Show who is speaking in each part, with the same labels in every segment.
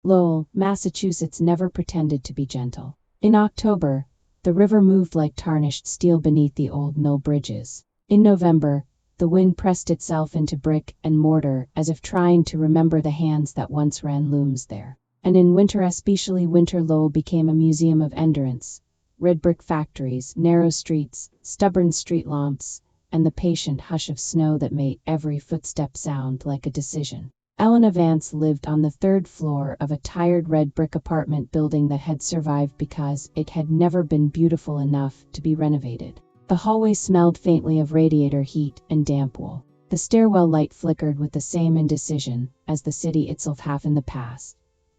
Speaker 1: Lowell, Massachusetts never pretended to be gentle. In October, the river moved like tarnished steel beneath the old mill bridges. In November, the wind pressed itself into brick and mortar as if trying to remember the hands that once ran looms there. And in winter, especially winter, Lowell became a museum of endurance. Red brick factories, narrow streets, stubborn street lamps, and the patient hush of snow that made every footstep sound like a decision. Elena Vance lived on the third floor of a tired red brick apartment building that had survived because it had never been beautiful enough to be renovated. The hallway smelled faintly of radiator heat and damp wool. The stairwell light flickered with the same indecision as the city itself, half in the past,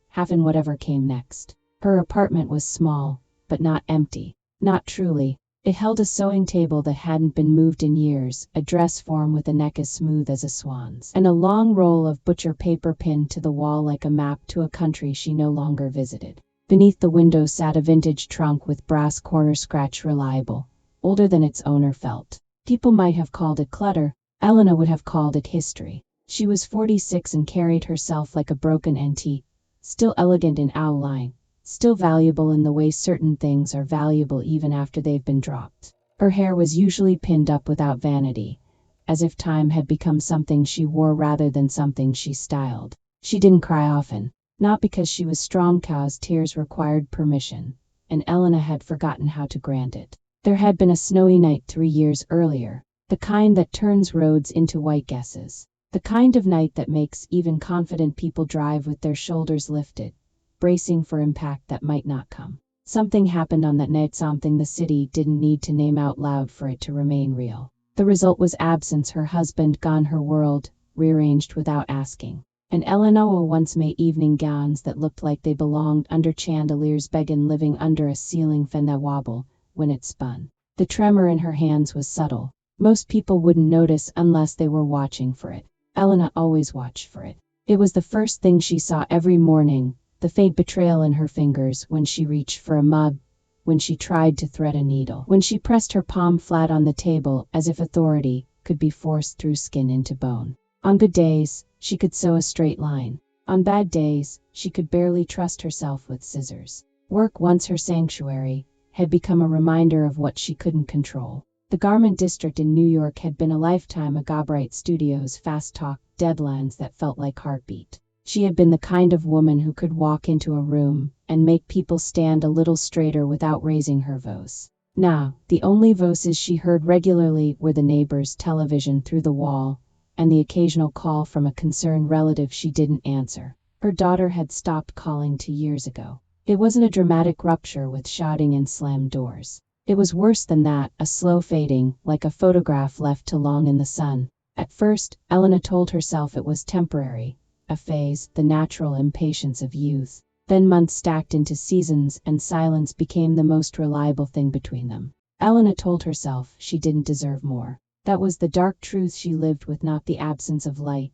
Speaker 1: half in whatever came next. Her apartment was small, but not empty. Not truly. It held a sewing table that hadn't been moved in years, a dress form with a neck as smooth as a swan's, and a long roll of butcher paper pinned to the wall like a map to a country she no longer visited. Beneath the window sat a vintage trunk with brass corners scratched reliable, older than its owner felt. People might have called it clutter. Elena would have called it history. She was 46 and carried herself like a broken antique, still elegant in outline, still valuable in the way certain things are valuable even after they've been dropped. Her hair was usually pinned up without vanity, as if time had become something she wore rather than something she styled. She didn't cry often, not because she was strong, cause tears required permission, and Elena had forgotten how to grant it. There had been a snowy night 3 years earlier, the kind that turns roads into white guesses, the kind of night that makes even confident people drive with their shoulders lifted, bracing for impact that might not come. Something happened on that night, something the city didn't need to name out loud for it to remain real. The result was absence, her husband gone, her world rearranged without asking. And Elena once made evening gowns that looked like they belonged under chandeliers, began living under a ceiling fan that wobbled when it spun. The tremor in her hands was subtle. Most people wouldn't notice unless they were watching for it. Elena always watched for it. It was the first thing she saw every morning. The faint betrayal in her fingers when she reached for a mug, when she tried to thread a needle, when she pressed her palm flat on the table as if authority could be forced through skin into bone. On good days, she could sew a straight line. On bad days, she could barely trust herself with scissors. Work, once her sanctuary, had become a reminder of what she couldn't control. The garment district in New York had been a lifetime of Gobright Studios, fast talk, deadlines that felt like heartbeat. She had been the kind of woman who could walk into a room and make people stand a little straighter without raising her voice. Now, the only voices she heard regularly were the neighbor's television through the wall and the occasional call from a concerned relative she didn't answer. Her daughter had stopped calling 2 years ago. It wasn't a dramatic rupture with shouting and slammed doors. It was worse than that, a slow fading, like a photograph left too long in the sun. At first, Elena told herself it was temporary. A phase, the natural impatience of youth. Then months stacked into seasons and silence became the most reliable thing between them. Elena told herself she didn't deserve more. That was the dark truth she lived with, not the absence of light,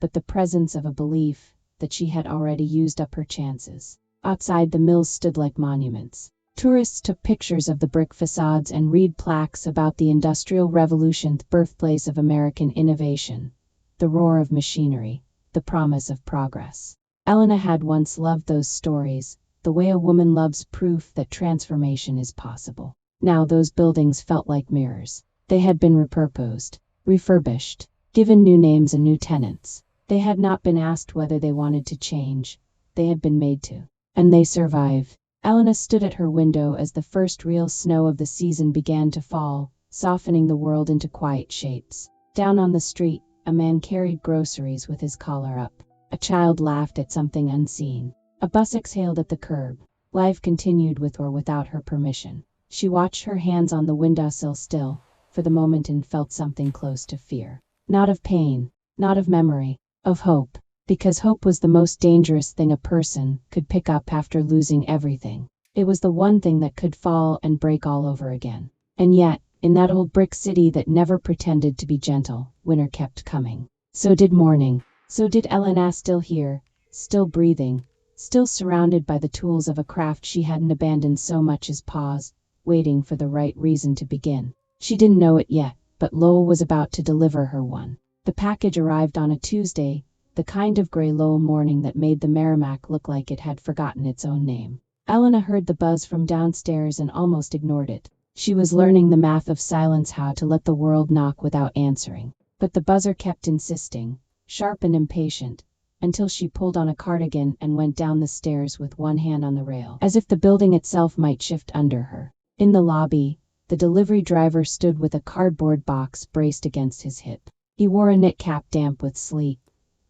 Speaker 1: but the presence of a belief that she had already used up her chances. Outside, the mills stood like monuments. Tourists took pictures of the brick facades and read plaques about the Industrial Revolution, the birthplace of American innovation, the roar of machinery, the promise of progress. Elena had once loved those stories, the way a woman loves proof that transformation is possible. Now those buildings felt like mirrors. They had been repurposed, refurbished, given new names and new tenants. They had not been asked whether they wanted to change. They had been made to. And they survived. Elena stood at her window as the first real snow of the season began to fall, softening the world into quiet shapes. Down on the street, a man carried groceries with his collar up. A child laughed at something unseen. A bus exhaled at the curb. Life continued with or without her permission. She watched her hands on the windowsill still, for the moment, and felt something close to fear. Not of pain, not of memory, of hope. Because hope was the most dangerous thing a person could pick up after losing everything. It was the one thing that could fall and break all over again. And yet, in that old brick city that never pretended to be gentle, winter kept coming. So did morning. So did Elena, still here, still breathing, still surrounded by the tools of a craft she hadn't abandoned so much as pause, waiting for the right reason to begin. She didn't know it yet, but Lowell was about to deliver her one. The package arrived on a Tuesday, the kind of gray Lowell morning that made the Merrimack look like it had forgotten its own name. Elena heard the buzz from downstairs and almost ignored it. She was learning the math of silence, how to let the world knock without answering. But the buzzer kept insisting, sharp and impatient, until she pulled on a cardigan and went down the stairs with one hand on the rail, as if the building itself might shift under her. In the lobby, the delivery driver stood with a cardboard box braced against his hip. He wore a knit cap damp with sleet,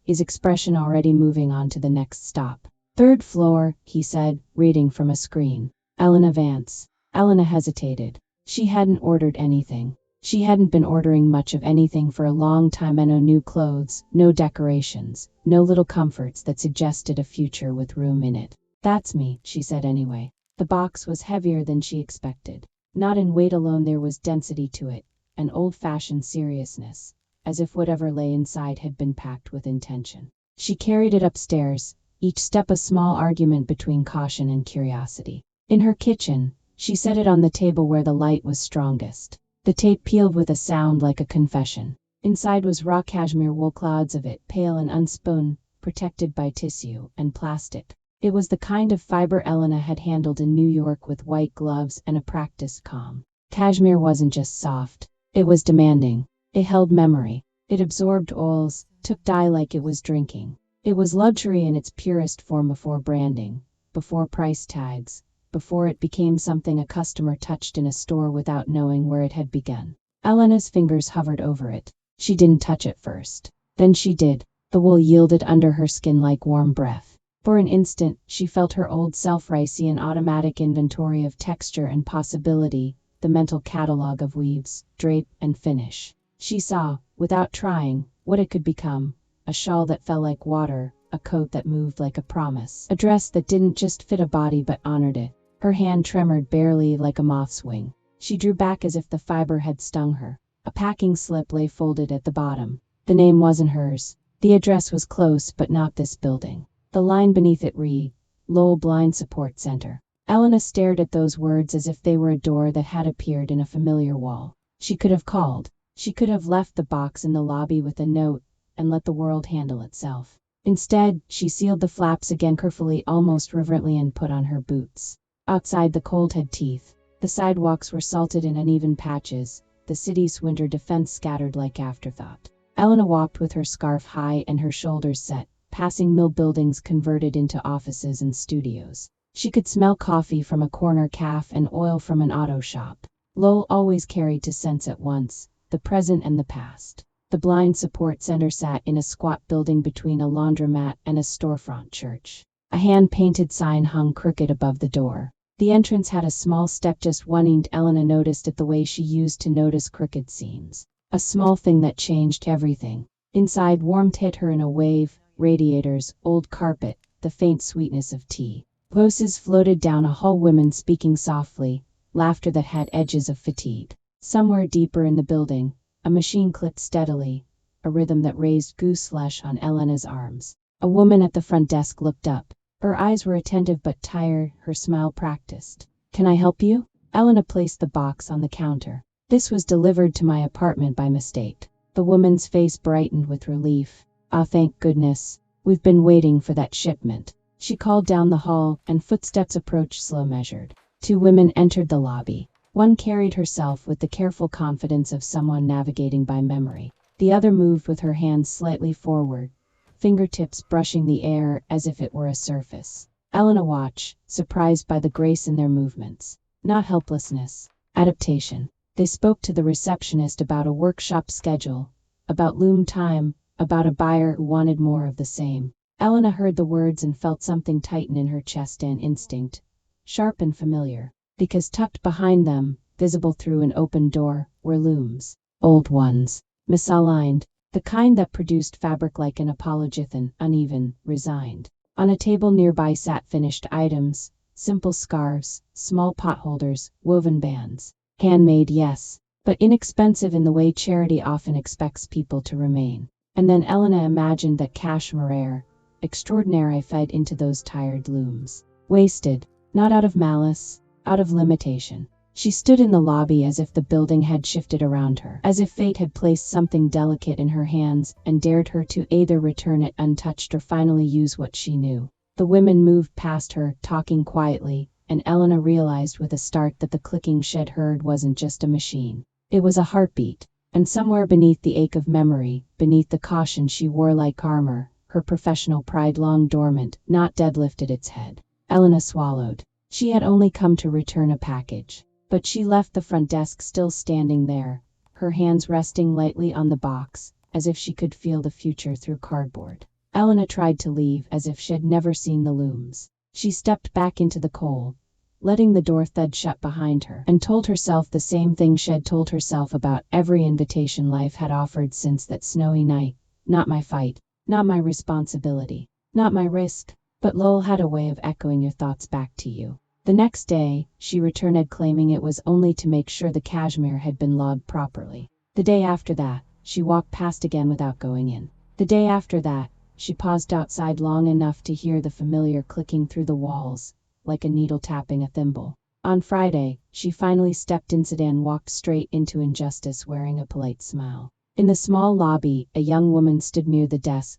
Speaker 1: his expression already moving on to the next stop. "Third floor," he said, reading from a screen. "Elena Vance." Elena hesitated. She hadn't ordered anything. She hadn't been ordering much of anything for a long time, and no new clothes, no decorations, no little comforts that suggested a future with room in it. "That's me," she said anyway. The box was heavier than she expected. Not in weight alone, there was density to it, an old-fashioned seriousness, as if whatever lay inside had been packed with intention. She carried it upstairs, each step a small argument between caution and curiosity. In her kitchen, she set it on the table where the light was strongest. The tape peeled with a sound like a confession. Inside was raw cashmere wool, clouds of it, pale and unspun, protected by tissue and plastic. It was the kind of fiber Elena had handled in New York with white gloves and a practiced calm. Cashmere wasn't just soft, it was demanding. It held memory. It absorbed oils, took dye like it was drinking. It was luxury in its purest form, before branding, before price tags, before it became something a customer touched in a store without knowing where it had begun. Elena's fingers hovered over it. She didn't touch it first. Then she did. The wool yielded under her skin like warm breath. For an instant, she felt her old self racing an automatic inventory of texture and possibility, the mental catalog of weaves, drape, and finish. She saw, without trying, what it could become: a shawl that fell like water, a coat that moved like a promise, a dress that didn't just fit a body but honored it. Her hand trembled barely, like a moth's wing. She drew back as if the fiber had stung her. A packing slip lay folded at the bottom. The name wasn't hers. The address was close, but not this building. The line beneath it read, "Lowell Blind Support Center." Elena stared at those words as if they were a door that had appeared in a familiar wall. She could have called. She could have left the box in the lobby with a note and let the world handle itself. Instead, she sealed the flaps again carefully, almost reverently, and put on her boots. Outside, the cold had teeth. The sidewalks were salted in uneven patches, the city's winter defense scattered like afterthought. Elena walked with her scarf high and her shoulders set, passing mill buildings converted into offices and studios. She could smell coffee from a corner cafe and oil from an auto shop. Lowell always carried two scents at once, the present and the past. The Blind Support Center sat in a squat building between a laundromat and a storefront church. A hand-painted sign hung crooked above the door. The entrance had a small step, just one, and Elena noticed it the way she used to notice crooked seams. A small thing that changed everything. Inside, warmth hit her in a wave: radiators, old carpet, the faint sweetness of tea. Voices floated down a hall, women speaking softly, laughter that had edges of fatigue. Somewhere deeper in the building, a machine clicked steadily, a rhythm that raised goose flesh on Elena's arms. A woman at the front desk looked up. Her eyes were attentive but tired, her smile practiced. "Can I help you?" Elena placed the box on the counter. "This was delivered to my apartment by mistake." The woman's face brightened with relief. "Ah, thank goodness. We've been waiting for that shipment." She called down the hall, and footsteps approached, slow, measured. Two women entered the lobby. One carried herself with the careful confidence of someone navigating by memory. The other moved with her hands slightly forward, fingertips brushing the air as if it were a surface. Elena watched, surprised by the grace in their movements. Not helplessness. Adaptation. They spoke to the receptionist about a workshop schedule, about loom time, about a buyer who wanted more of the same. Elena heard the words and felt something tighten in her chest, an instinct, sharp and familiar. Because tucked behind them, visible through an open door, were looms. Old ones. Misaligned. The kind that produced fabric like an apologethan, uneven, resigned. On a table nearby sat finished items: simple scarves, small potholders, woven bands. Handmade, yes, but inexpensive in the way charity often expects people to remain. And then Elena imagined that cashmere, extraordinary, fed into those tired looms. Wasted, not out of malice, out of limitation. She stood in the lobby as if the building had shifted around her, as if fate had placed something delicate in her hands and dared her to either return it untouched or finally use what she knew. The women moved past her, talking quietly, and Elena realized with a start that the clicking she'd heard wasn't just a machine. It was a heartbeat. And somewhere beneath the ache of memory, beneath the caution she wore like armor, her professional pride long dormant, not dead, lifted its head. Elena swallowed. She had only come to return a package. But she left the front desk still standing there, her hands resting lightly on the box, as if she could feel the future through cardboard. Elena tried to leave as if she'd never seen the looms. She stepped back into the cold, letting the door thud shut behind her, and told herself the same thing she'd told herself about every invitation life had offered since that snowy night. Not my fight, not my responsibility, not my risk. But Lowell had a way of echoing your thoughts back to you. The next day, she returned claiming it was only to make sure the cashmere had been logged properly. The day after that, she walked past again without going in. The day after that, she paused outside long enough to hear the familiar clicking through the walls, like a needle tapping a thimble. On Friday, she finally stepped inside and walked straight into injustice wearing a polite smile. In the small lobby, a young woman stood near the desk,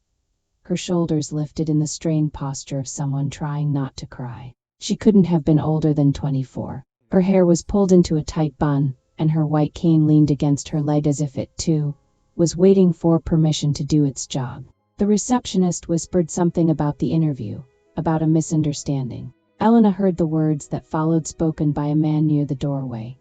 Speaker 1: her shoulders lifted in the strained posture of someone trying not to cry. She couldn't have been older than 24. Her hair was pulled into a tight bun, and her white cane leaned against her leg as if it, too, was waiting for permission to do its job. The receptionist whispered something about the interview, about a misunderstanding. Elena heard the words that followed, spoken by a man near the doorway.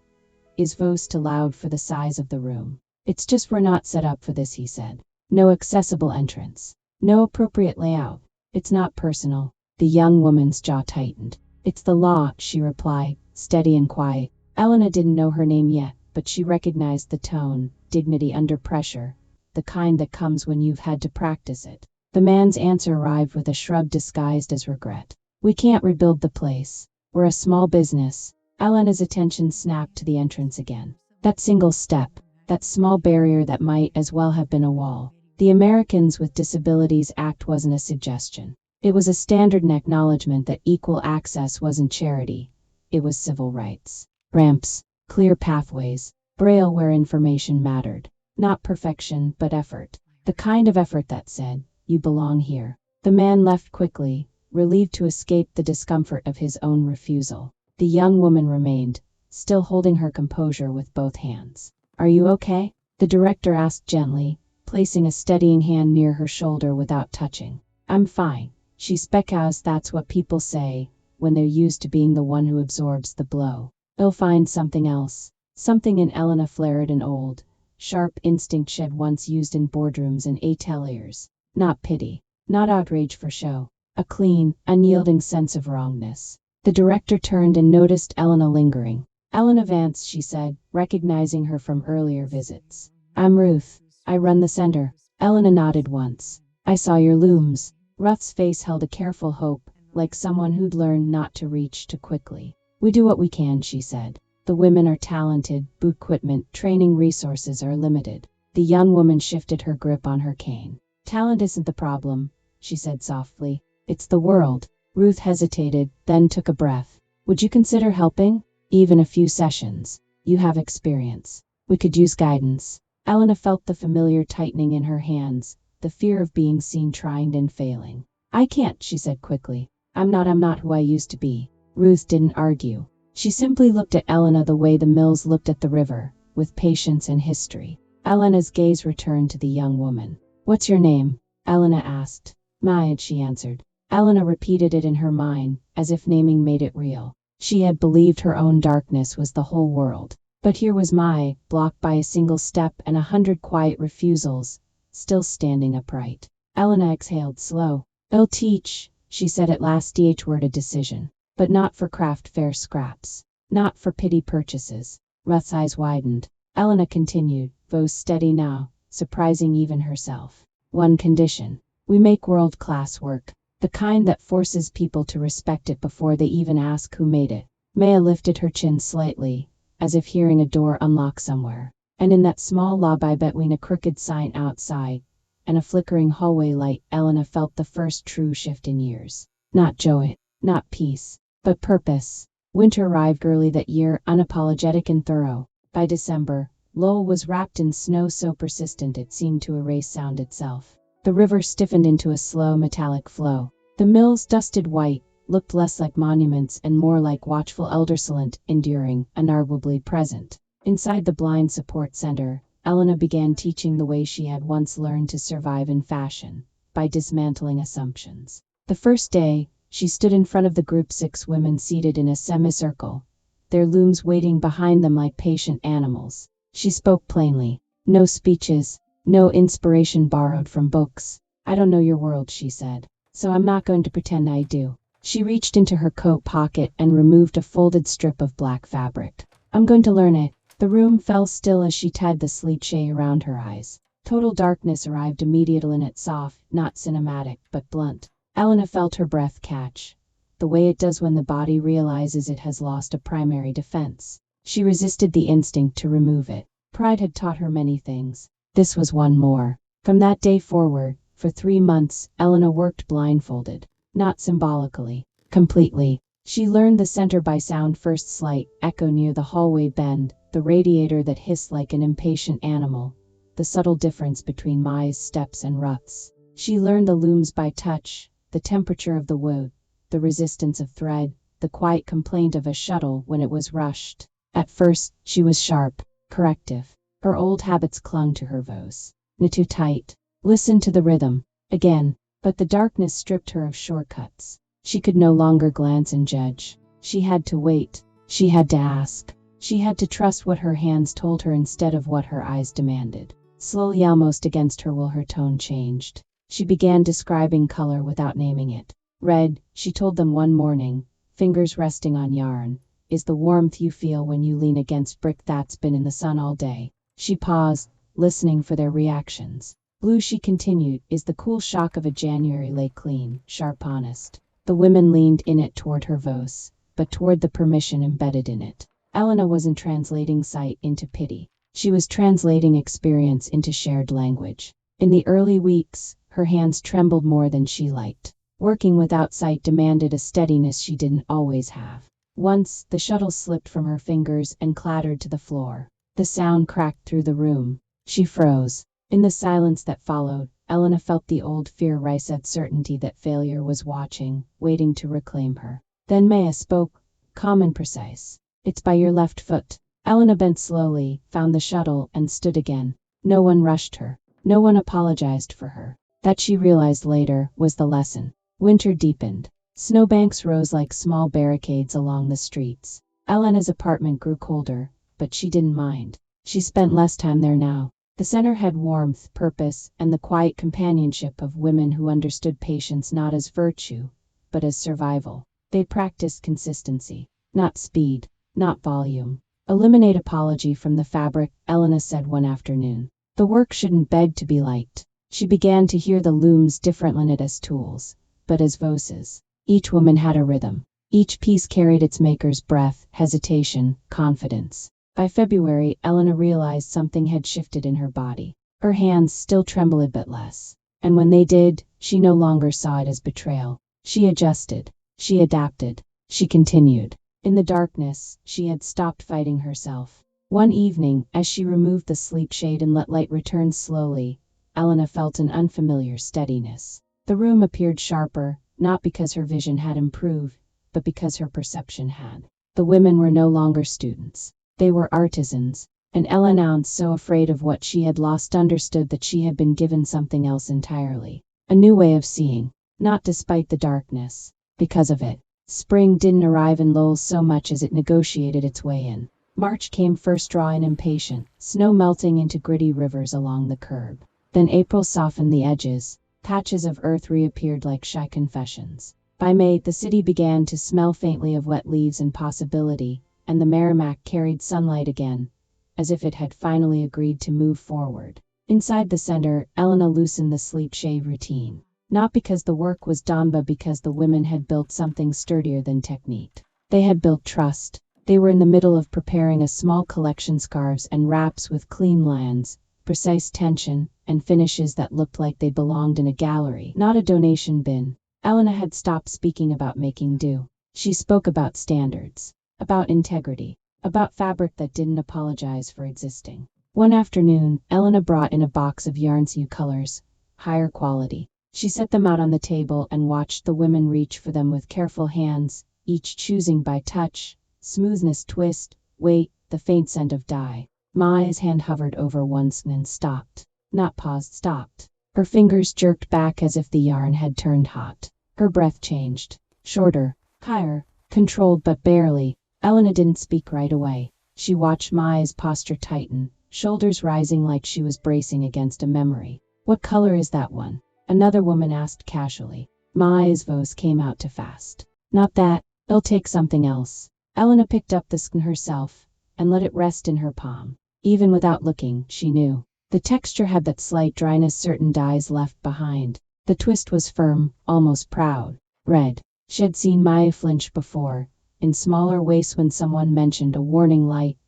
Speaker 1: His voice too loud for the size of the room. "It's just we're not set up for this," he said. "No accessible entrance. No appropriate layout. It's not personal." The young woman's jaw tightened. "It's the law," she replied, steady and quiet. Elena didn't know her name yet, but she recognized the tone, dignity under pressure, the kind that comes when you've had to practice it. The man's answer arrived with a shrug disguised as regret. "We can't rebuild the place. We're a small business." Elena's attention snapped to the entrance again. That single step, that small barrier that might as well have been a wall. The Americans with Disabilities Act wasn't a suggestion. It was a standard acknowledgement that equal access wasn't charity. It was civil rights. Ramps, clear pathways, braille where information mattered. Not perfection, but effort. The kind of effort that said, "You belong here." The man left quickly, relieved to escape the discomfort of his own refusal. The young woman remained, still holding her composure with both hands. "Are you okay?" the director asked gently, placing a steadying hand near her shoulder without touching. "I'm fine," she speaks. "That's what people say when they're used to being the one who absorbs the blow. They'll find something else." Something in Elena flared, an old, sharp instinct she'd once used in boardrooms and ateliers. Not pity, not outrage for show. A clean, unyielding sense of wrongness. The director turned and noticed Elena lingering. "Elena Vance," she said, recognizing her from earlier visits. "I'm Ruth. I run the center." Elena nodded once. "I saw your looms." Ruth's face held a careful hope, like someone who'd learned not to reach too quickly. "We do what we can," she said. "The women are talented, but equipment, training resources are limited." The young woman shifted her grip on her cane. "Talent isn't the problem," she said softly. "It's the world." Ruth hesitated, then took a breath. "Would you consider helping? Even a few sessions. You have experience. We could use guidance." Elena felt the familiar tightening in her hands, the fear of being seen trying and failing. "I can't," she said quickly. I'm not who I used to be." Ruth didn't argue. She simply looked at Elena the way the mills looked at the river, with patience and history. Elena's gaze returned to the young woman. "What's your name?" Elena asked. "Maya," she answered. Elena repeated it in her mind, as if naming made it real. She had believed her own darkness was the whole world. But here was Maya, blocked by a single step and 100 quiet refusals, still standing upright. Elena exhaled slow. "I'll teach," she said at last. "Th word a decision. But not for craft fair scraps. Not for pity purchases." Ruth's eyes widened. Elena continued, voice steady now, surprising even herself. "One condition. We make world-class work. The kind that forces people to respect it before they even ask who made it." Maya lifted her chin slightly, as if hearing a door unlock somewhere. And in that small lobby between a crooked sign outside and a flickering hallway light, Elena felt the first true shift in years. Not joy, not peace, but purpose. Winter arrived early that year, unapologetic and thorough. By December, Lowell was wrapped in snow so persistent it seemed to erase sound itself. The river stiffened into a slow metallic flow. The mills, dusted white, looked less like monuments and more like watchful eldersolent, enduring, unarguably present. Inside the blind support center, Elena began teaching the way she had once learned to survive in fashion, by dismantling assumptions. The first day, she stood in front of the group, 6 women seated in a semicircle, their looms waiting behind them like patient animals. She spoke plainly. No speeches, no inspiration borrowed from books. "I don't know your world," she said, "so I'm not going to pretend I do." She reached into her coat pocket and removed a folded strip of black fabric. "I'm going to learn it." The room fell still as she tied the sleepshade around her eyes. Total darkness arrived immediately in it, soft, not cinematic, but blunt. Elena felt her breath catch, the way it does when the body realizes it has lost a primary defense. She resisted the instinct to remove it. Pride had taught her many things. This was one more. From that day forward, for 3 months, Elena worked blindfolded. Not symbolically, completely. She learned the center by sound, first slight echo near the hallway bend, the radiator that hissed like an impatient animal, the subtle difference between Mai's steps and Ruth's. She learned the looms by touch, the temperature of the wood, the resistance of thread, the quiet complaint of a shuttle when it was rushed. At first, she was sharp, corrective. Her old habits clung to her voice. "Knit too tight. Listen to the rhythm." Again, but the darkness stripped her of shortcuts. She could no longer glance and judge. She had to wait. She had to ask. She had to trust what her hands told her instead of what her eyes demanded. Slowly, almost against her will, her tone changed. She began describing color without naming it. "Red," she told them one morning, fingers resting on yarn, "is the warmth you feel when you lean against brick that's been in the sun all day." She paused, listening for their reactions. "Blue," she continued, "is the cool shock of a January lake, clean, sharp, honest." The women leaned in it toward her voice, but toward the permission embedded in it. Elena wasn't translating sight into pity. She was translating experience into shared language. In the early weeks, her hands trembled more than she liked. Working without sight demanded a steadiness she didn't always have. Once, the shuttle slipped from her fingers and clattered to the floor. The sound cracked through the room. She froze. In the silence that followed, Elena felt the old fear rise, at certainty that failure was watching, waiting to reclaim her. Then Maya spoke, calm and precise. "It's by your left foot." Elena bent slowly, found the shuttle, and stood again. No one rushed her. No one apologized for her. That, she realized later, was the lesson. Winter deepened. Snowbanks rose like small barricades along the streets. Elena's apartment grew colder, but she didn't mind. She spent less time there now. The center had warmth, purpose, and the quiet companionship of women who understood patience not as virtue, but as survival. They practiced consistency, not speed, not volume. "Eliminate apology from the fabric," Elena said one afternoon. "The work shouldn't beg to be liked." She began to hear the looms differently, not as tools, but as voices. Each woman had a rhythm. Each piece carried its maker's breath, hesitation, confidence. By February, Elena realized something had shifted in her body. Her hands still trembled, but less. And when they did, she no longer saw it as betrayal. She adjusted. She adapted. She continued. In the darkness, she had stopped fighting herself. One evening, as she removed the sleepshade and let light return slowly, Elena felt an unfamiliar steadiness. The room appeared sharper, not because her vision had improved, but because her perception had. The women were no longer students. They were artisans, and Elena, so afraid of what she had lost, understood that she had been given something else entirely. A new way of seeing, not despite the darkness, because of it. Spring didn't arrive in Lowell so much as it negotiated its way in. March came first, raw and impatient, snow melting into gritty rivers along the curb. Then April softened the edges. Patches of earth reappeared like shy confessions. By May, the city began to smell faintly of wet leaves and possibility, and the Merrimack carried sunlight again, as if it had finally agreed to move forward. Inside the center, Elena loosened the sleepshade routine. Not because the work was done, but because the women had built something sturdier than technique. They had built trust. They were in the middle of preparing a small collection, scarves and wraps with clean lines, precise tension, and finishes that looked like they belonged in a gallery, not a donation bin. Elena had stopped speaking about making do. She spoke about standards. about integrity, about fabric that didn't apologize for existing. One afternoon, Elena brought in a box of yarns new colors, higher quality. She set them out on the table and watched the women reach for them with careful hands, each choosing by touch, smoothness, twist, weight, the faint scent of dye. Maya's hand hovered over one and stopped. Not paused, stopped. Her fingers jerked back as if the yarn had turned hot. Her breath changed. Shorter, higher, controlled but barely. Elena didn't speak right away. She watched Maya's posture tighten, shoulders rising like she was bracing against a memory. What color is that one? Another woman asked casually. Maya's voice came out too fast. Not that. I'll take something else. Elena picked up the skein herself and let it rest in her palm. Even without looking, she knew. The texture had that slight dryness certain dyes left behind. The twist was firm, almost proud. Red. She had seen Maya flinch before, in smaller ways when someone mentioned a warning light,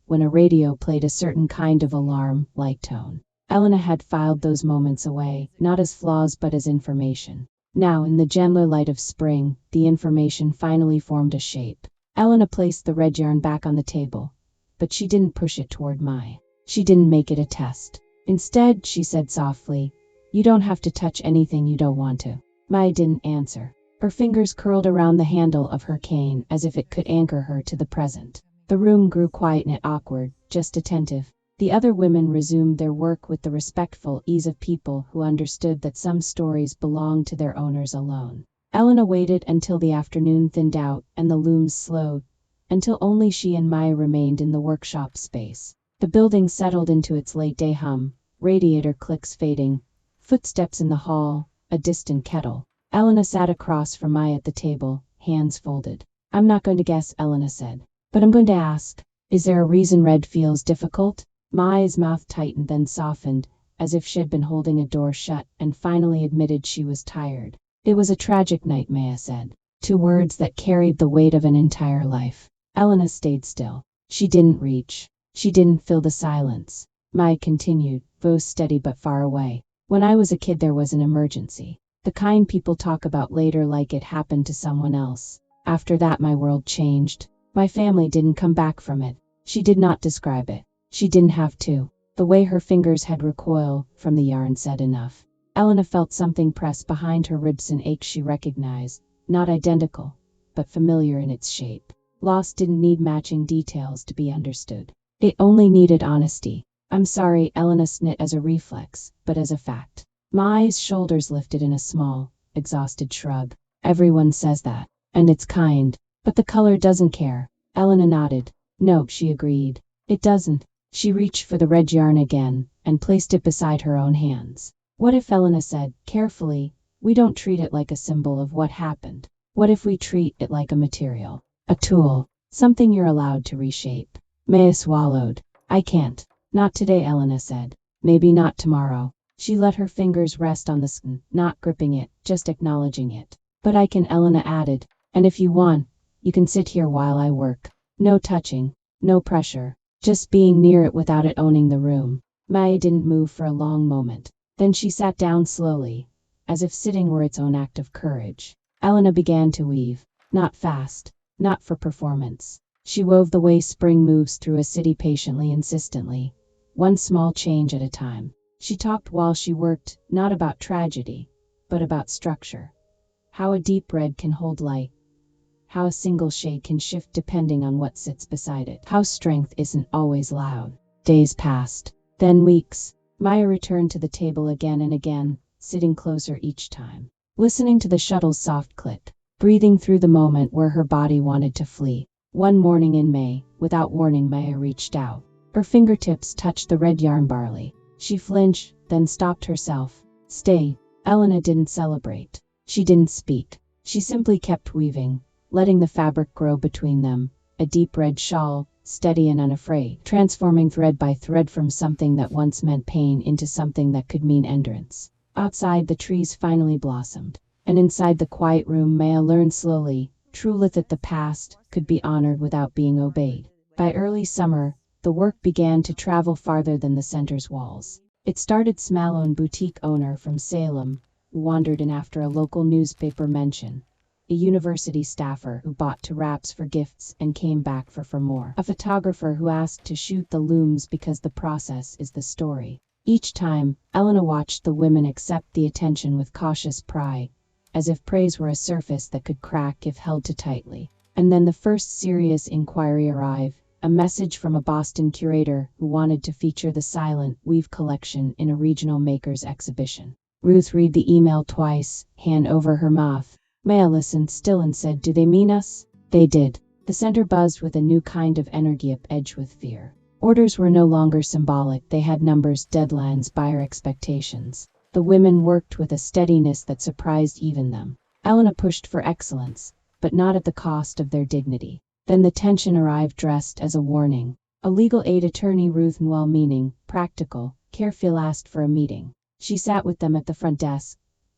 Speaker 1: when a radio played a certain kind of alarm-like tone. Elena had filed those moments away, not as flaws but as information. Now, in the gentler light of spring, the information finally formed a shape. Elena placed the red yarn back on the table, but she didn't push it toward Maya. She didn't make it a test. Instead, she said softly, "You don't have to touch anything you don't want to." Maya didn't answer. Her fingers curled around the handle of her cane as if it could anchor her to the present. The room grew quiet and awkward, just attentive. The other women resumed their work with the respectful ease of people who understood that some stories belong to their owners alone. Elena waited until the afternoon thinned out and the looms slowed, until only she and Maya remained in the workshop space. The building settled into its late-day hum, radiator clicks fading, footsteps in the hall, a distant kettle. Elena sat across from Maya at the table, hands folded. "I'm not going to guess," Elena said. "But I'm going to ask. Is there a reason red feels difficult?" Maya's mouth tightened then softened, as if she'd been holding a door shut, and finally admitted she was tired. "It was a tragic night," Maya said. 2 words that carried the weight of an entire life. Elena stayed still. She didn't reach. She didn't fill the silence. Maya continued, voice steady but far away. "When I was a kid there was an emergency. The kind people talk about later like it happened to someone else. After that my world changed. My family didn't come back from it." She did not describe it. She didn't have to. The way her fingers had recoiled from the yarn said enough. Elena felt something press behind her ribs, an ache she recognized, not identical, but familiar in its shape. Loss didn't need matching details to be understood. It only needed honesty. "I'm sorry," Elena snit as a reflex, but as a fact. Maya's shoulders lifted in a small, exhausted shrug. "Everyone says that. And it's kind. But the color doesn't care." Elena nodded. "No," she agreed. "It doesn't." She reached for the red yarn again, and placed it beside her own hands. "What if," Elena said, carefully, "we don't treat it like a symbol of what happened? What if we treat it like a material? A tool? Something you're allowed to reshape?" Maya swallowed. "I can't. Not today," Elena said. "Maybe not tomorrow." She let her fingers rest on the skin, not gripping it, just acknowledging it. "But I can," Elena added. "And if you want, you can sit here while I work. No touching, no pressure, just being near it without it owning the room." Maya didn't move for a long moment. Then she sat down slowly, as if sitting were its own act of courage. Elena began to weave. Not fast, not for performance. She wove the way spring moves through a city, patiently, insistently, one small change at a time. She talked while she worked, not about tragedy, but about structure. How a deep red can hold light. How a single shade can shift depending on what sits beside it. How strength isn't always loud. Days passed. Then weeks. Maya returned to the table again and again, sitting closer each time, listening to the shuttle's soft click, breathing through the moment where her body wanted to flee. One morning in May, without warning, Maya reached out. Her fingertips touched the red yarn barley. She flinched, then stopped herself. "Stay." Elena didn't celebrate. She didn't speak. She simply kept weaving, letting the fabric grow between them, a deep red shawl, steady and unafraid, transforming thread by thread from something that once meant pain into something that could mean endurance. Outside, the trees finally blossomed, and inside the quiet room, Maya learned slowly, truly, that the past could be honored without being obeyed. By early summer, the work began to travel farther than the center's walls. It started small. A boutique owner from Salem, who wandered in after a local newspaper mention. a university staffer who bought 2 wraps for gifts and came back for more, a photographer who asked to shoot the looms because the process is the story. Each time, Elena watched the women accept the attention with cautious pride, as if praise were a surface that could crack if held too tightly. And then the first serious inquiry arrived, a message from a Boston curator who wanted to feature the silent weave collection in a regional makers exhibition. Ruth read the email twice, hand over her mouth. Maya listened still and said, "Do they mean us?" They did. The center buzzed with a new kind of energy edged with fear. Orders were no longer symbolic, they had numbers, deadlines, buyer expectations. The women worked with a steadiness that surprised even them. Elena pushed for excellence, but not at the cost of their dignity. Then the tension arrived, dressed as a warning. A legal aid attorney, Ruth, well-meaning, practical, careful, asked for a meeting. She sat with them at the front desk,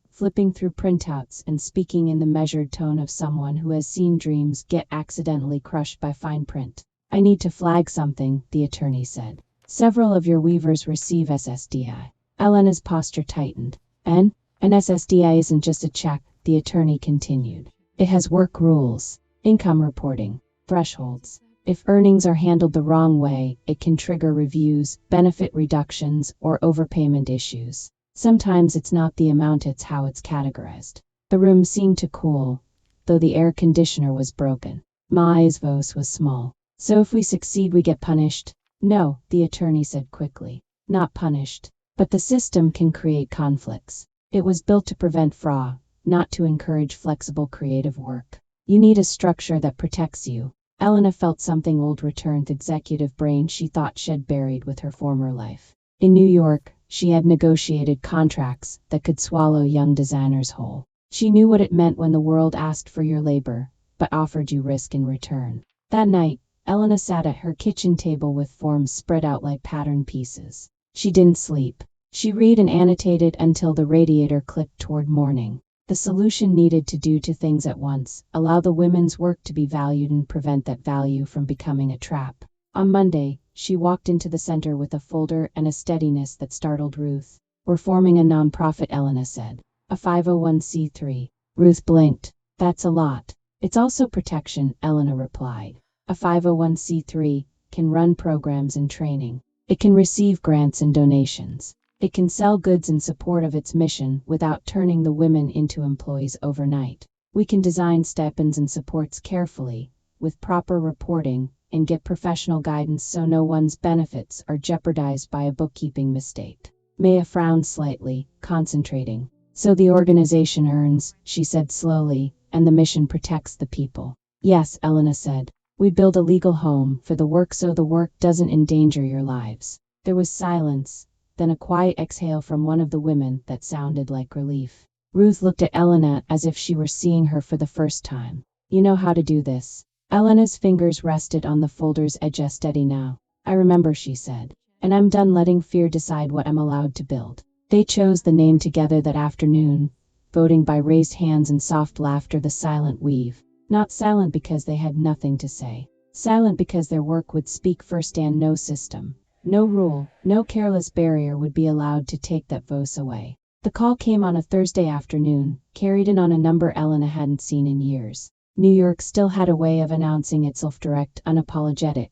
Speaker 1: flipping through printouts and speaking in the measured tone of someone who has seen dreams get accidentally crushed by fine print. "I need to flag something," the attorney said. "Several of your weavers receive SSDI. Elena's posture tightened. An SSDI isn't just a check, the attorney continued. It has work rules, income reporting, thresholds. If earnings are handled the wrong way, it can trigger reviews, benefit reductions, or overpayment issues. Sometimes it's not the amount, it's how it's categorized." The room seemed to cool, though the air conditioner was broken. Maya's voice was small. "So if we succeed, we get punished?" "No," the attorney said quickly. "Not punished. But the system can create conflicts. It was built to prevent fraud, not to encourage flexible creative work. You need a structure that protects you." Elena felt something old return to executive brain she thought she'd buried with her former life. In New York, she had negotiated contracts that could swallow young designers whole. She knew what it meant when the world asked for your labor, but offered you risk in return. That night, Elena sat at her kitchen table with forms spread out like pattern pieces. She didn't sleep. She read and annotated until the radiator clicked toward morning. The solution needed to do 2 things at once: allow the women's work to be valued and prevent that value from becoming a trap. On Monday, she walked into the center with a folder and a steadiness that startled Ruth. "We're forming a nonprofit," Elena said. "A 501c3. Ruth blinked. "That's a lot." "It's also protection," Elena replied. "A 501c3 can run programs and training. It can receive grants and donations. It can sell goods in support of its mission without turning the women into employees overnight. We can design stipends and supports carefully, with proper reporting, and get professional guidance so no one's benefits are jeopardized by a bookkeeping mistake." Maya frowned slightly, concentrating. "So the organization earns," she said slowly, "and the mission protects the people." "Yes," Elena said. "We build a legal home for the work so the work doesn't endanger your lives." There was silence, then a quiet exhale from one of the women that sounded like relief. Ruth looked at Elena as if she were seeing her for the first time. "You know how to do this." Elena's fingers rested on the folder's edge. "Steady now." "I remember," she said. "And I'm done letting fear decide what I'm allowed to build." They chose the name together that afternoon, voting by raised hands and soft laughter. The Silent Weave. Not silent because they had nothing to say. Silent because their work would speak first, and no system, no rule, no careless barrier would be allowed to take that voice away. The call came on a Thursday afternoon, carried in on a number Elena hadn't seen in years. New York still had a way of announcing itself direct, unapologetic,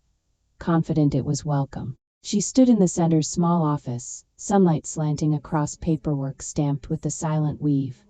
Speaker 1: confident it was welcome. She stood in the center's small office, sunlight slanting across paperwork stamped with the Silent Weave,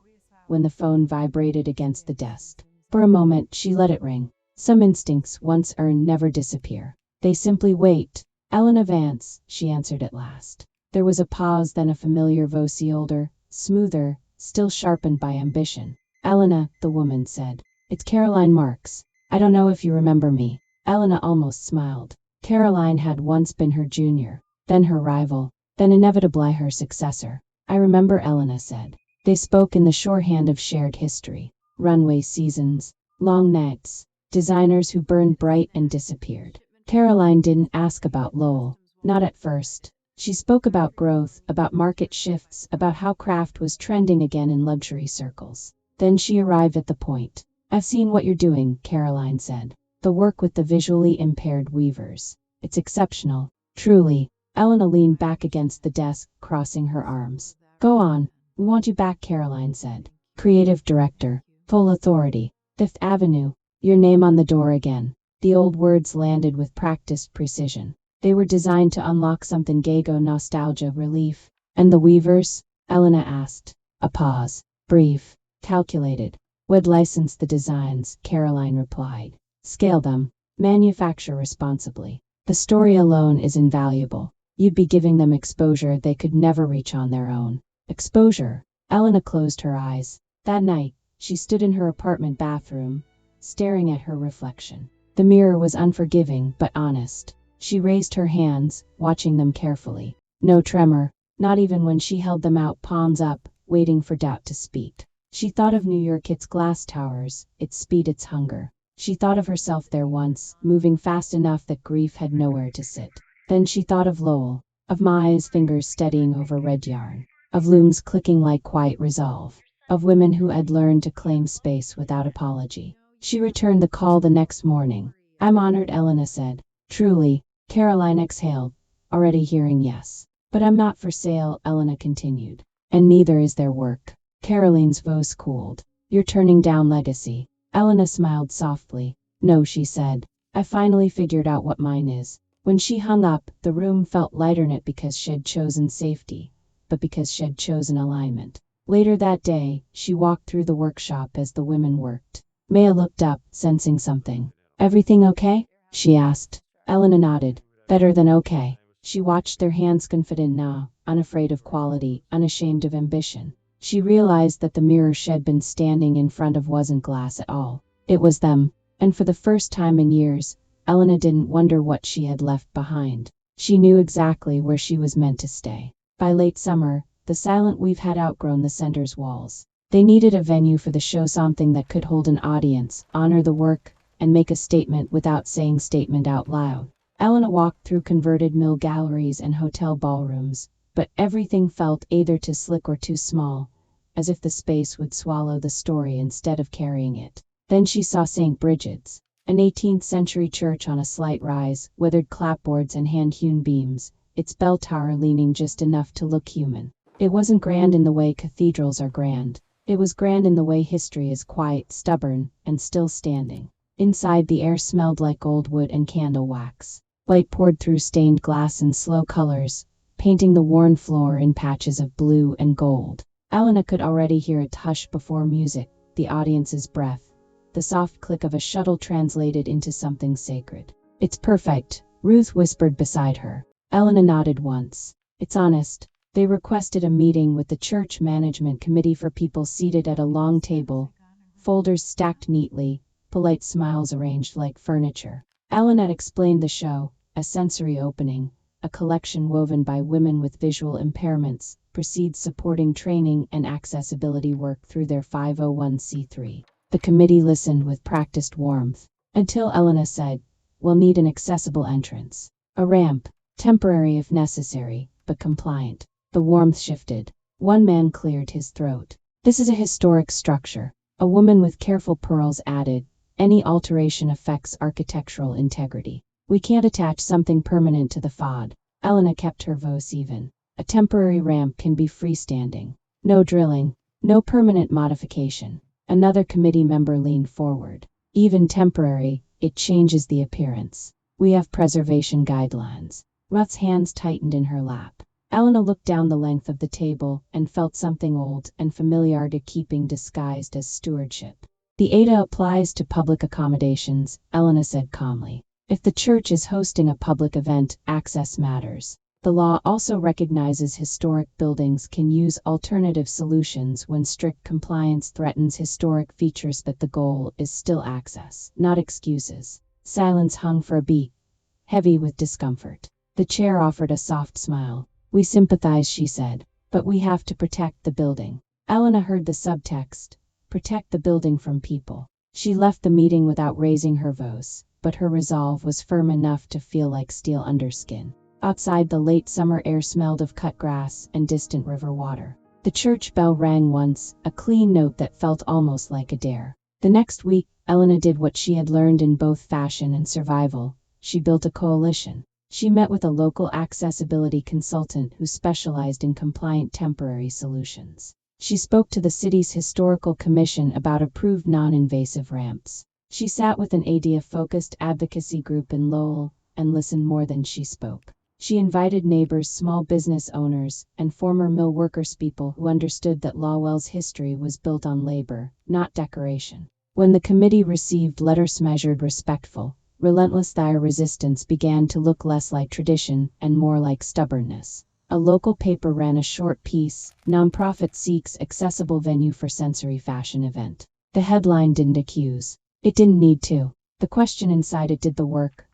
Speaker 1: when the phone vibrated against the desk. For a moment, she let it ring. Some instincts, once earned, never disappear. They simply wait. "Elena Vance," she answered at last. There was a pause, then a familiar voice, older, smoother, still sharpened by ambition. "Elena," the woman said. "It's Caroline Marks. I don't know if you remember me." Elena almost smiled. Caroline had once been her junior, then her rival, then inevitably her successor. "I remember," Elena said. They spoke in the shorthand of shared history. Runway seasons, long nights, designers who burned bright and disappeared. Caroline didn't ask about Lowell. Not at first. She spoke about growth, about market shifts, about how craft was trending again in luxury circles. Then she arrived at the point. "I've seen what you're doing," Caroline said. "The work with the visually impaired weavers. It's exceptional. Truly." Elena leaned back against the desk, crossing her arms. "Go on. We want you back," Caroline said. "Creative director. Full authority." Fifth Avenue. Your name on the door again. The old words landed with practiced precision. They were designed to unlock something Gago nostalgia relief. And the weavers? Elena asked. A pause. Brief. Calculated. Would license the designs, Caroline replied. Scale them. Manufacture responsibly. The story alone is invaluable. You'd be giving them exposure they could never reach on their own. Exposure. Elena closed her eyes. That night, she stood in her apartment bathroom, staring at her reflection. The mirror was unforgiving but honest. She raised her hands, watching them carefully. No tremor, not even when she held them out, palms up, waiting for doubt to speak. She thought of New York, its glass towers, its speed, its hunger. She thought of herself there once, moving fast enough that grief had nowhere to sit. Then she thought of Lowell, of Maya's fingers steadying over red yarn, of looms clicking like quiet resolve, of women who had learned to claim space without apology. She returned the call the next morning. I'm honored, Elena said. Truly. Caroline exhaled, already hearing yes. But I'm not for sale, Elena continued. And neither is their work. Caroline's voice cooled. You're turning down legacy. Elena smiled softly. No, she said. I finally figured out what mine is. When she hung up, the room felt lighter, not because she'd chosen safety, but because she'd chosen alignment. Later that day, she walked through the workshop as the women worked. Maya looked up, sensing something. Everything okay? She asked. Elena nodded. Better than okay. She watched their hands, confident now, unafraid of quality, unashamed of ambition. She realized that the mirror she'd been standing in front of wasn't glass at all. It was them. And for the first time in years, Elena didn't wonder what she had left behind. She knew exactly where she was meant to stay. By late summer, the silent weave had outgrown the center's walls. They needed a venue for the show, something that could hold an audience, honor the work, and make a statement without saying statement out loud. Elena walked through converted mill galleries and hotel ballrooms, but everything felt either too slick or too small, as if the space would swallow the story instead of carrying it. Then she saw St. Bridget's, an 18th-century church on a slight rise, weathered clapboards and hand-hewn beams, its bell tower leaning just enough to look human. It wasn't grand in the way cathedrals are grand. It was grand in the way history is quiet, stubborn, and still standing. Inside, the air smelled like old wood and candle wax. Light poured through stained glass in slow colors, painting the worn floor in patches of blue and gold. Elena could already hear it hush before music, the audience's breath, the soft click of a shuttle translated into something sacred. It's perfect, Ruth whispered beside her. Elena nodded once. It's honest. They requested a meeting with the church management committee for people seated at a long table, folders stacked neatly, polite smiles arranged like furniture. Elena explained the show, a sensory opening, a collection woven by women with visual impairments, proceeds supporting training and accessibility work through their 501c3. The committee listened with practiced warmth, until Elena said, We'll need an accessible entrance. A ramp, temporary if necessary, but compliant. The warmth shifted. One man cleared his throat. This is a historic structure. A woman with careful pearls added, any alteration affects architectural integrity. We can't attach something permanent to the facade. Elena kept her voice even. A temporary ramp can be freestanding. No drilling, no permanent modification. Another committee member leaned forward. Even temporary, it changes the appearance. We have preservation guidelines. Ruth's hands tightened in her lap. Elena looked down the length of the table and felt something old and familiar to keeping disguised as stewardship. The ADA applies to public accommodations, Elena said calmly. If the church is hosting a public event, access matters. The law also recognizes historic buildings can use alternative solutions when strict compliance threatens historic features, but the goal is still access, not excuses. Silence hung for a beat, heavy with discomfort. The chair offered a soft smile. We sympathize, she said, but we have to protect the building. Elena heard the subtext, protect the building from people. She left the meeting without raising her voice, but her resolve was firm enough to feel like steel underskin. Outside, the late summer air smelled of cut grass and distant river water. The church bell rang once, a clean note that felt almost like a dare. The next week, Elena did what she had learned in both fashion and survival. She built a coalition. She met with a local accessibility consultant who specialized in compliant temporary solutions. She spoke to the city's historical commission about approved non-invasive ramps. She sat with an ADA-focused advocacy group in Lowell and listened more than she spoke. She invited neighbors, small business owners, and former mill workers, people who understood that Lowell's history was built on labor, not decoration. When the committee received letters measured respectful, relentless, their resistance began to look less like tradition and more like stubbornness. A local paper ran a short piece, "Nonprofit seeks accessible venue for sensory fashion event." The headline didn't accuse. It didn't need to. The question inside it did the work.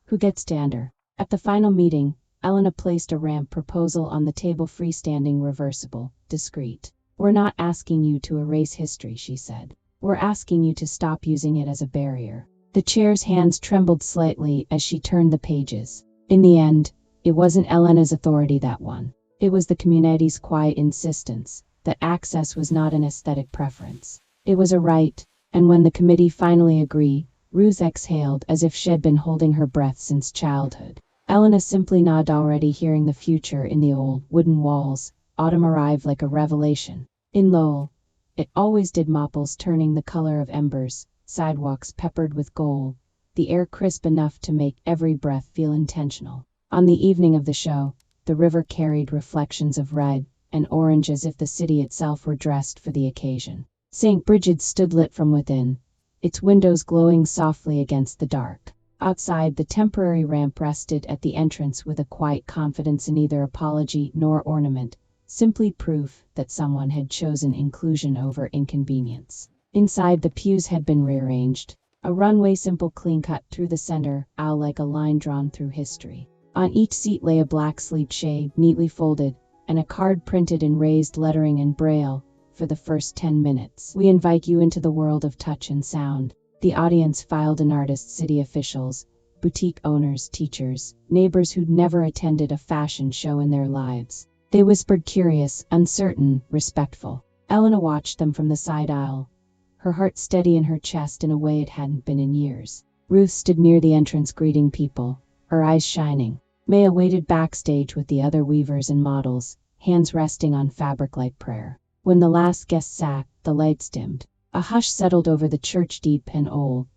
Speaker 1: Who gets to enter? At the final meeting, Elena placed a ramp proposal on the table, freestanding, reversible, discreet. "We're not asking you to erase history," she said. "We're asking you to stop using it as a barrier." The chair's hands trembled slightly as she turned the pages. In the end, it wasn't Elena's authority that won. It was the community's quiet insistence that access was not an aesthetic preference. It was a right, and when the committee finally agreed, Ruth exhaled as if she'd been holding her breath since childhood. Elena simply nodded, already hearing the future in the old wooden walls. Autumn arrived like a revelation. In Lowell, it always did. Maples turning the color of embers, sidewalks peppered with gold, the air crisp enough to make every breath feel intentional. On the evening of the show, the river carried reflections of red and orange as if the city itself were dressed for the occasion. St. Bridget's stood lit from within, its windows glowing softly against the dark. Outside, the temporary ramp rested at the entrance with a quiet confidence, neither apology nor ornament, simply proof that someone had chosen inclusion over inconvenience. Inside, the pews had been rearranged, a runway simple, clean-cut through the center, aisle like a line drawn through history. On each seat lay a black sleepshade, neatly folded, and a card printed in raised lettering in Braille. "For the first 10 minutes, we invite you into the world of touch and sound." The audience filed in: artists, city officials, boutique owners, teachers, neighbors who'd never attended a fashion show in their lives. They whispered, curious, uncertain, respectful. Elena watched them from the side aisle, her heart steady in her chest in a way it hadn't been in years. Ruth stood near the entrance, greeting people, her eyes shining. Maya waited backstage with the other weavers and models, hands resting on fabric like prayer. When the last guest sat, the lights dimmed. A hush settled over the church, deep and old,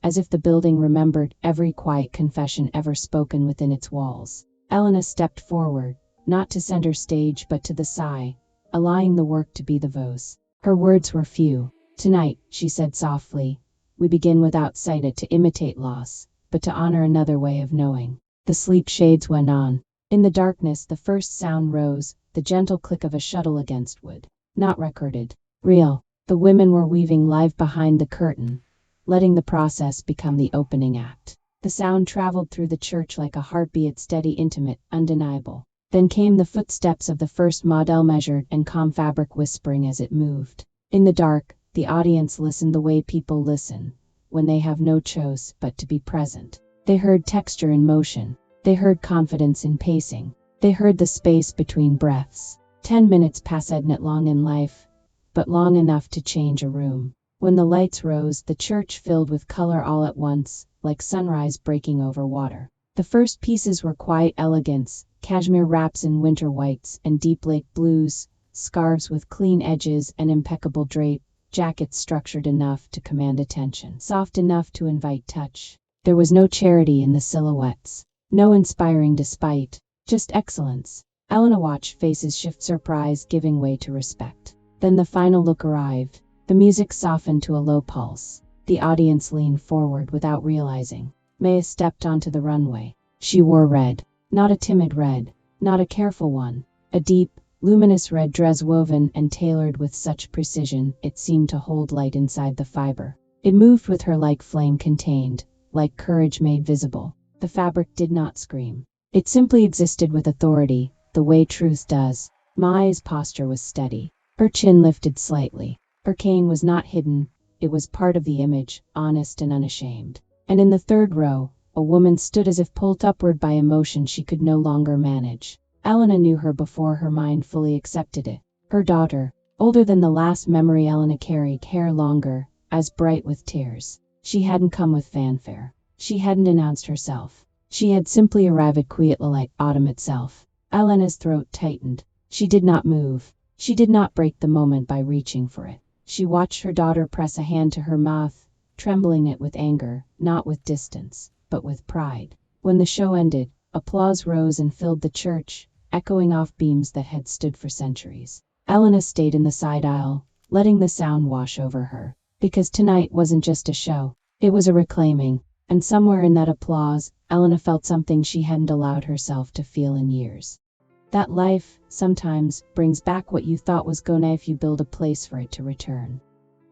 Speaker 1: as if the building remembered every quiet confession ever spoken within its walls. Elena stepped forward, not to center stage but to the side, allowing the work to be the voice. Her words were few. "Tonight," she said softly, "we begin without sight to imitate loss, but to honor another way of knowing." The sleep shades went on. In the darkness, the first sound rose, the gentle click of a shuttle against wood. Not recorded. Real. The women were weaving live behind the curtain, letting the process become the opening act. The sound traveled through the church like a heartbeat, steady, intimate, undeniable. Then came the footsteps of the first model, measured and calm, fabric whispering as it moved. In the dark, the audience listened the way people listen, when they have no choice but to be present. They heard texture in motion. They heard confidence in pacing. They heard the space between breaths. 10 minutes passed, not long in life, but long enough to change a room. When the lights rose, the church filled with color all at once, like sunrise breaking over water. The first pieces were quiet elegance, cashmere wraps in winter whites and deep lake blues, scarves with clean edges and impeccable drape, jackets structured enough to command attention, soft enough to invite touch. There was no charity in the silhouettes, no inspiring despite, just excellence. Elena watched faces shift, surprise giving way to respect. Then the final look arrived. The music softened to a low pulse. The audience leaned forward without realizing. Maya stepped onto the runway. She wore red. Not a timid red. Not a careful one. A deep, luminous red dress woven and tailored with such precision it seemed to hold light inside the fiber. It moved with her like flame contained, like courage made visible. The fabric did not scream. It simply existed with authority, the way truth does. Maya's posture was steady. Her chin lifted slightly. Her cane was not hidden, it was part of the image, honest and unashamed. And in the third row, a woman stood as if pulled upward by emotion she could no longer manage. Elena knew her before her mind fully accepted it. Her daughter, older than the last memory Elena carried, hair longer, as bright with tears. She hadn't come with fanfare. She hadn't announced herself. She had simply arrived quietly like autumn itself. Elena's throat tightened. She did not move. She did not break the moment by reaching for it. She watched her daughter press a hand to her mouth, trembling it with anger, not with distance, but with pride. When the show ended, applause rose and filled the church, echoing off beams that had stood for centuries. Elena stayed in the side aisle, letting the sound wash over her. Because tonight wasn't just a show, it was a reclaiming, and somewhere in that applause, Elena felt something she hadn't allowed herself to feel in years. That life, sometimes, brings back what you thought was gone if you build a place for it to return.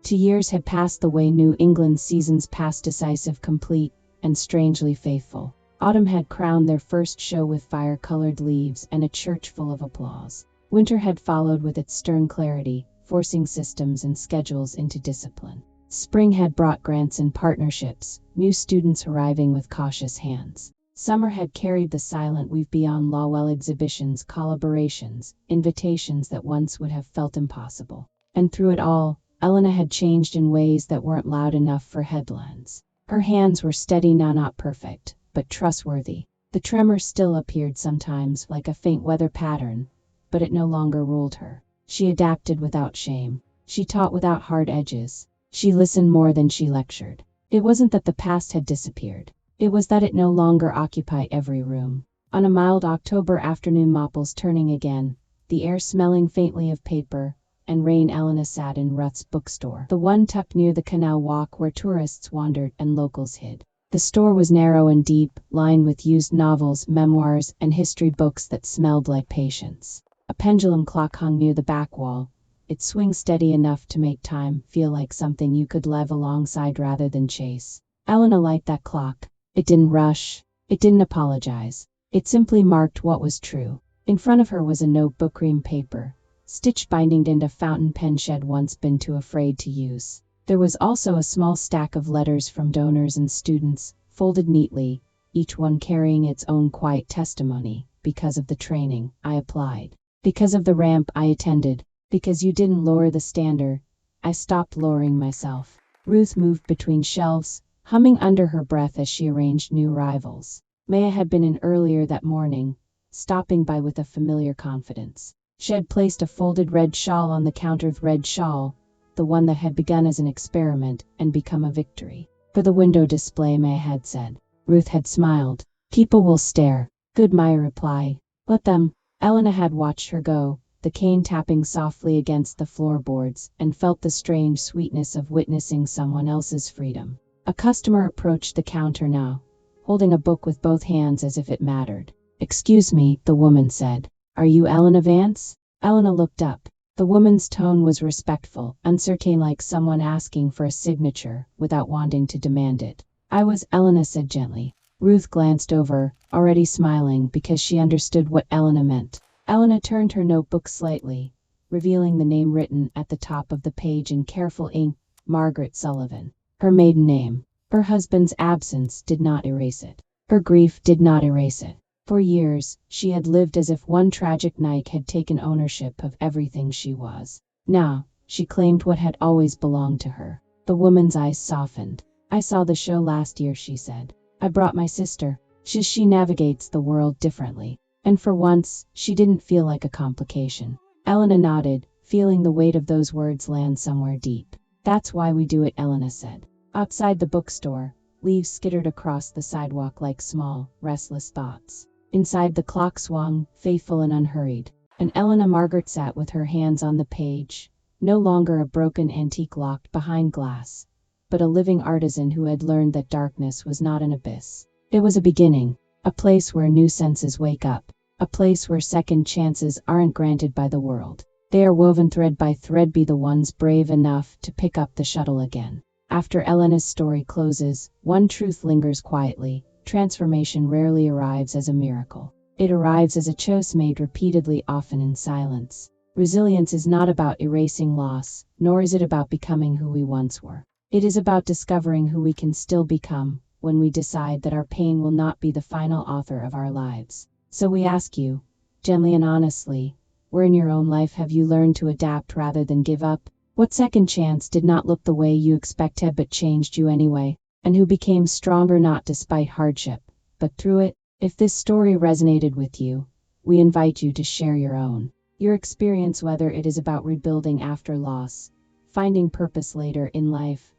Speaker 1: 2 years had passed the way New England seasons passed, decisive, complete, and strangely faithful. Autumn had crowned their first show with fire-colored leaves and a church full of applause. Winter had followed with its stern clarity, forcing systems and schedules into discipline. Spring had brought grants and partnerships, new students arriving with cautious hands. Summer had carried the silent weave beyond Lowell exhibitions, collaborations, invitations that once would have felt impossible. And through it all, Elena had changed in ways that weren't loud enough for headlines. Her hands were steady now, not perfect, but trustworthy. The tremor still appeared sometimes like a faint weather pattern, but it no longer ruled her. She adapted without shame. She taught without hard edges. She listened more than she lectured. It wasn't that the past had disappeared. It was that it no longer occupied every room. On a mild October afternoon, maples turning again, the air smelling faintly of paper and rain, Elena sat in Ruth's bookstore, the one tucked near the canal walk where tourists wandered and locals hid. The store was narrow and deep, lined with used novels, memoirs, and history books that smelled like patience. A pendulum clock hung near the back wall, its swing steady enough to make time feel like something you could live alongside rather than chase. Elena liked that clock. It didn't rush. It didn't apologize. It simply marked what was true. In front of her was a notebook, cream paper, stitched binding into fountain pen she'd once been too afraid to use. There was also a small stack of letters from donors and students, folded neatly, each one carrying its own quiet testimony. Because of the training I applied. Because of the ramp I attended. Because you didn't lower the standard, I stopped lowering myself. Ruth moved between shelves, humming under her breath as she arranged new arrivals. Maya had been in earlier that morning, stopping by with a familiar confidence. She had placed a folded red shawl on the counter. Red shawl, the one that had begun as an experiment and become a victory. For the window display, Maya had said. Ruth had smiled. People will stare. Good, Maya replied. Let them. Elena had watched her go, the cane tapping softly against the floorboards, and felt the strange sweetness of witnessing someone else's freedom. A customer approached the counter now, holding a book with both hands as if it mattered. Excuse me, the woman said. Are you Elena Vance? Elena looked up. The woman's tone was respectful, uncertain, like someone asking for a signature without wanting to demand it. I was, Elena said gently. Ruth glanced over, already smiling because she understood what Elena meant. Elena turned her notebook slightly, revealing the name written at the top of the page in careful ink, Margaret Sullivan. Her maiden name. Her husband's absence did not erase it. Her grief did not erase it. For years, she had lived as if one tragic night had taken ownership of everything she was. Now, she claimed what had always belonged to her. The woman's eyes softened. I saw the show last year, she said. I brought my sister. She navigates the world differently. And for once, she didn't feel like a complication. Elena nodded, feeling the weight of those words land somewhere deep. That's why we do it, Elena said. Outside the bookstore, leaves skittered across the sidewalk like small, restless thoughts. Inside, the clock swung, faithful and unhurried. And Margaret sat with her hands on the page, no longer a broken antique locked behind glass, but a living artisan who had learned that darkness was not an abyss. It was a beginning, a place where new senses wake up, a place where second chances aren't granted by the world. They are woven thread by thread. Be the ones brave enough to pick up the shuttle again. After Elena's story closes, one truth lingers quietly. Transformation rarely arrives as a miracle. It arrives as a choice made repeatedly, often in silence. Resilience is not about erasing loss, nor is it about becoming who we once were. It is about discovering who we can still become when we decide that our pain will not be the final author of our lives. So we ask you, gently and honestly, where in your own life have you learned to adapt rather than give up? What second chance did not look the way you expected but changed you anyway? And who became stronger not despite hardship, but through it? If this story resonated with you, we invite you to share your own. Your experience, whether it is about rebuilding after loss, finding purpose later in life,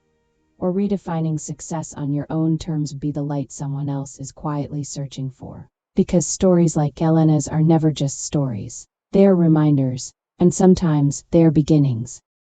Speaker 1: or redefining success on your own terms, be the light someone else is quietly searching for. Because stories like Elena's are never just stories. They are reminders, and sometimes they are beginnings.